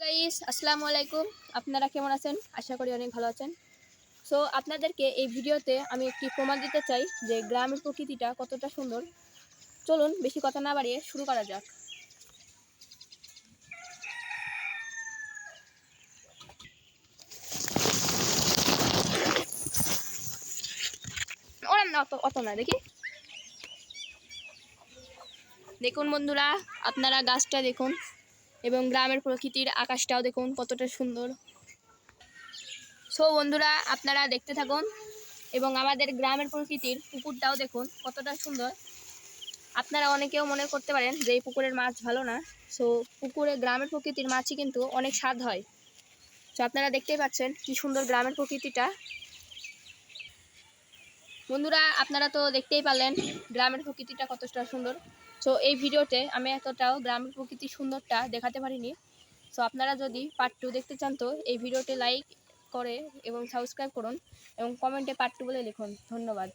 Guys আসসালামু আলাইকুম। আপনারা কেমন আছেন? আশা করি অনেক ভালো আছেন। সো আপনাদেরকে এই ভিডিওতে আমি একটি প্রমাণ দিতে চাই যে গ্রামের প্রকৃতিটা কতটা সুন্দর। চলুন বেশি কথা না বাড়িয়ে শুরু করা যাক। ওরা না অত না দেখি। দেখুন বন্ধুরা, আপনারা গাছটা দেখুন এবং গ্রামের প্রকৃতির আকাশটাও দেখুন কতটা সুন্দর। সো বন্ধুরা, আপনারা দেখতে থাকুন এবং আমাদের গ্রামের প্রকৃতির পুকুরটাও দেখুন কতটা সুন্দর। আপনারা অনেকেও মনে করতে পারেন যে এই পুকুরের মাছ ভালো না। সো পুকুরে গ্রামের প্রকৃতির মাছই কিন্তু অনেক স্বাদ হয়। সো আপনারা দেখতেই পাচ্ছেন কি সুন্দর গ্রামের প্রকৃতিটা। বন্ধুরা, আপনারা তো দেখতেই পারলেন গ্রামের প্রকৃতিটা কতটা সুন্দর। সো এই ভিডিওতে আমি এতটাও গ্রামের প্রকৃতির সুন্দরটা দেখাতে পারিনি। সো আপনারা যদি পার্ট 2 দেখতে চান তো এই ভিডিওতে লাইক করে এবং সাবস্ক্রাইব করুন এবং কমেন্টে পার্ট 2 বলে লিখুন। ধন্যবাদ।